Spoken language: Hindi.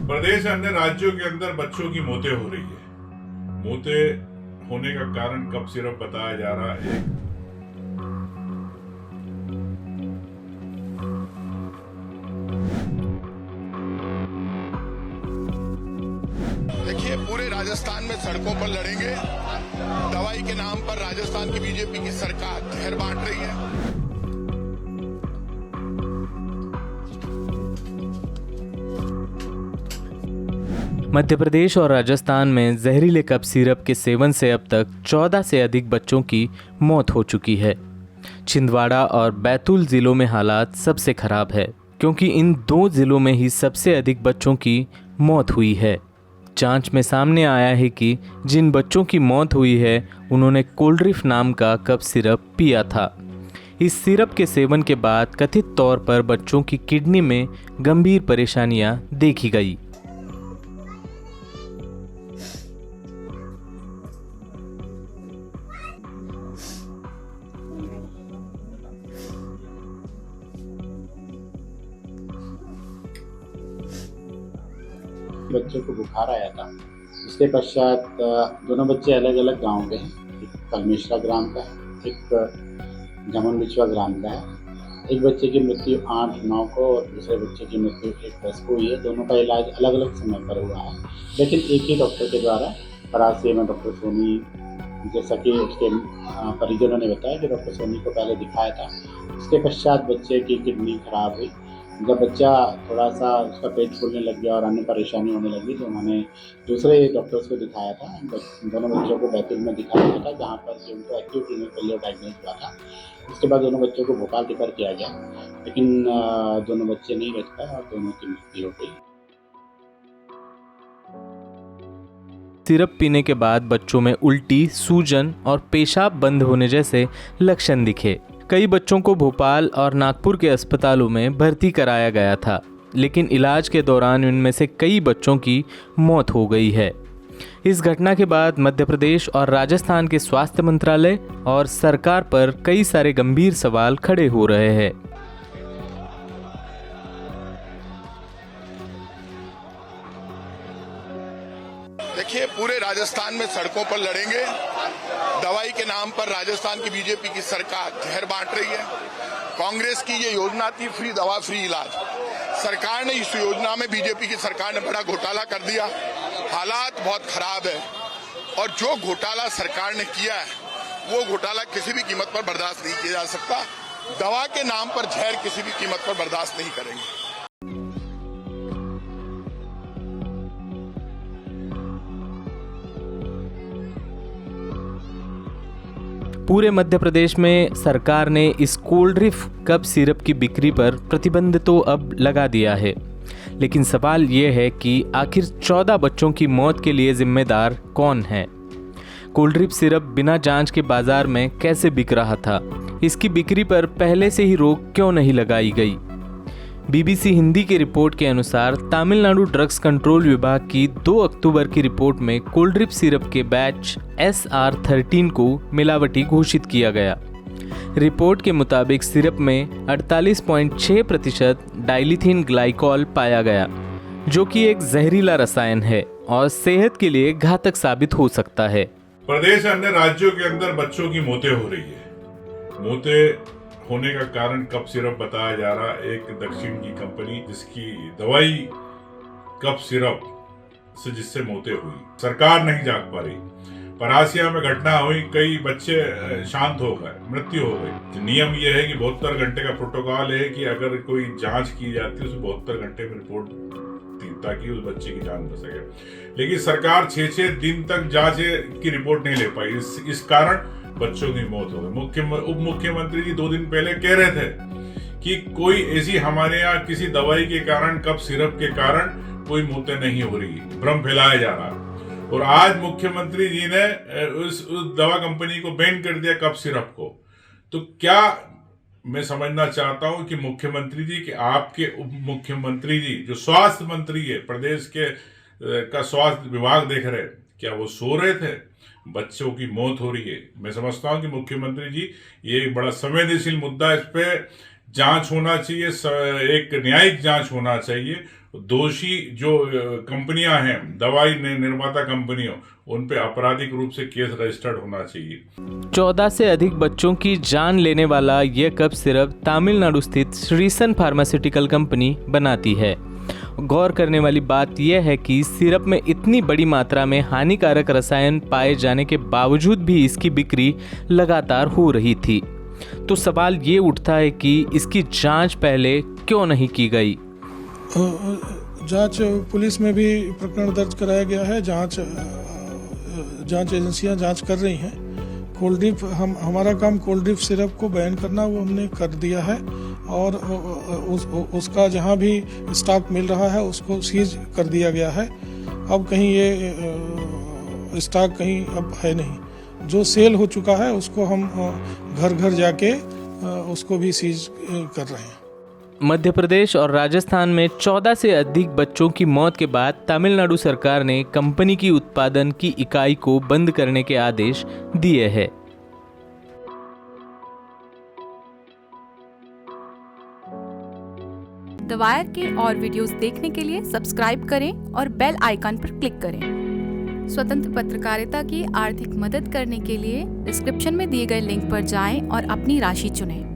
प्रदेश अन्य राज्यों के अंदर बच्चों की मौतें हो रही है। मौतें होने का कारण कफ सिरप बताया जा रहा है। देखिए, पूरे राजस्थान में सड़कों पर लड़ेंगे। दवाई के नाम पर राजस्थान की बीजेपी की सरकार जहर बांट रही है। मध्य प्रदेश और राजस्थान में जहरीले कफ सिरप के सेवन से अब तक 14 से अधिक बच्चों की मौत हो चुकी है। छिंदवाड़ा और बैतूल जिलों में हालात सबसे खराब है, क्योंकि इन दो जिलों में ही सबसे अधिक बच्चों की मौत हुई है। जांच में सामने आया है कि जिन बच्चों की मौत हुई है उन्होंने कोल्ड्रिफ नाम का कफ सिरप पिया था। इस सिरप के सेवन के बाद कथित तौर पर बच्चों की किडनी में गंभीर परेशानियां देखी गई। बच्चों को बुखार आया था। उसके पश्चात दोनों बच्चे अलग अलग गांव के हैं। एक कलमेश्वरा ग्राम का है, एक जमन बिछवा ग्राम का है। एक बच्चे की मृत्यु 8-9 को और दूसरे बच्चे की मृत्यु 1-10 को हुई है। दोनों का इलाज अलग अलग समय पर हुआ है, लेकिन एक ही डॉक्टर के द्वारा। परासिया में डॉक्टर सोनी, जैसा कि उसके परिजनों ने बताया कि डॉक्टर सोनी को पहले दिखाया था। उसके पश्चात बच्चे की किडनी खराब हुई। जब बच्चा थोड़ा सा उसका पेट फूलने लग गया और अन्य परेशानी होने लगी तो उन्होंने दूसरे डॉक्टर्स को दिखाया था। दोनों बच्चों को बैतूल में दिखाया गया था, जहाँ पर कि उनको एक्यूट रीनल फेलियर डायग्नोज हुआ था। उसके बाद दोनों बच्चों को भोपाल रेफर किया गया, लेकिन दोनों बच्चे नहीं बच पाए और दोनों की मृत्यु हो गई। सिरप पीने के बाद बच्चों में उल्टी, सूजन और पेशाब बंद होने जैसे लक्षण दिखे। कई बच्चों को भोपाल और नागपुर के अस्पतालों में भर्ती कराया गया था, लेकिन इलाज के दौरान इनमें से कई बच्चों की मौत हो गई है। इस घटना के बाद मध्य प्रदेश और राजस्थान के स्वास्थ्य मंत्रालय और सरकार पर कई सारे गंभीर सवाल खड़े हो रहे हैं। देखिए, पूरे राजस्थान में सड़कों पर लड़ेंगे। दवाई के नाम पर राजस्थान की बीजेपी की सरकार जहर बांट रही है। कांग्रेस की ये योजना थी फ्री दवा फ्री इलाज। सरकार ने इस योजना में, बीजेपी की सरकार ने बड़ा घोटाला कर दिया। हालात बहुत खराब है और जो घोटाला सरकार ने किया है वो घोटाला किसी भी कीमत पर बर्दाश्त नहीं किया जा सकता। दवा के नाम पर जहर किसी भी कीमत पर बर्दाश्त नहीं करेंगे। पूरे मध्य प्रदेश में सरकार ने इस कोल्ड्रिफ कफ सिरप की बिक्री पर प्रतिबंध तो अब लगा दिया है, लेकिन सवाल ये है कि आखिर 14 बच्चों की मौत के लिए जिम्मेदार कौन है? कोल्ड्रिफ सिरप बिना जांच के बाजार में कैसे बिक रहा था? इसकी बिक्री पर पहले से ही रोक क्यों नहीं लगाई गई? बीबीसी हिंदी की रिपोर्ट के अनुसार तमिलनाडु ड्रग्स कंट्रोल विभाग की 2 अक्टूबर की रिपोर्ट में कोल्ड्रिफ सिरप के बैच SR13 को मिलावटी घोषित किया गया। रिपोर्ट के मुताबिक सिरप में 48.6% डाइलिथिन ग्लाइकॉल पाया गया, जो कि एक जहरीला रसायन है और सेहत के लिए घातक साबित हो सकता है। प्रदेश अन्य राज्यों के अंदर बच्चों की मौतें हो रही है। मौतें होने का कारण कफ सिरप बताया जा रहा है। एक दक्षिण की कंपनी जिसकी दवाई कफ सिरप से जिससे मौतें हुई, सरकार नहीं जाग पा रही। परासिया में घटना हुई, कई बच्चे शांत हो गए, मृत्यु हो गई। नियम यह है कि 72 घंटे का प्रोटोकॉल है कि अगर कोई जांच की जाती है उसे 72 घंटे में रिपोर्ट दी ताकि उस बच्चे की जान बच सके, लेकिन सरकार 6-6 दिन तक जांच की रिपोर्ट नहीं ले पाई। इस कारण बच्चों की मौत हो गई। उप मुख्यमंत्री जी 2 दिन पहले कह रहे थे कि कोई ऐसी हमारे यहाँ किसी दवाई के कारण, कफ सिरप के कारण कोई मौतें नहीं हो रही, भ्रम फैलाया जा रहा है। और आज मुख्यमंत्री जी ने उस दवा कंपनी को बैन कर दिया कफ सिरप को। तो क्या मैं समझना चाहता हूं कि मुख्यमंत्री जी कि आपके उप मुख्यमंत्री जी जो स्वास्थ्य मंत्री है, प्रदेश के का स्वास्थ्य विभाग देख रहे, क्या वो सो रहे थे? बच्चों की मौत हो रही है। मैं समझता हूं कि मुख्यमंत्री जी, ये एक बड़ा संवेदनशील मुद्दा है, इस पे जांच होना चाहिए, एक न्यायिक जांच होना चाहिए। दोषी जो कंपनियां हैं, दवाई निर्माता कंपनियों, उन पे आपराधिक रूप से केस रजिस्टर्ड होना चाहिए। 14 से अधिक बच्चों की जान लेने वाला यह कफ सिरप तमिलनाडु स्थित श्रीसन फार्मास्यूटिकल कंपनी बनाती है। गौर करने वाली बात यह है कि सिरप में इतनी बड़ी मात्रा में हानिकारक रसायन पाए जाने के बावजूद भी इसकी बिक्री लगातार हो रही थी। तो सवाल ये उठता है कि इसकी जांच पहले क्यों नहीं की गई। जांच पुलिस में भी प्रकरण दर्ज कराया गया है। जांच एजेंसियां जांच कर रही हैं। कोल्ड ड्रिप हमारा काम कोल्ड ड्रिप सिरप को बैन करना वो हमने कर दिया है और उसका जहां भी स्टॉक मिल रहा है उसको सीज कर दिया गया है। अब कहीं ये स्टॉक कहीं अब है नहीं। जो सेल हो चुका है उसको हम घर घर जाके उसको भी सीज कर रहे हैं। मध्य प्रदेश और राजस्थान में 14 से अधिक बच्चों की मौत के बाद तमिलनाडु सरकार ने कंपनी की उत्पादन की इकाई को बंद करने के आदेश दिए हैं। द वायर के और वीडियोस देखने के लिए सब्सक्राइब करें और बेल आइकन पर क्लिक करें। स्वतंत्र पत्रकारिता की आर्थिक मदद करने के लिए डिस्क्रिप्शन में दिए गए लिंक पर जाएं और अपनी राशि चुनें।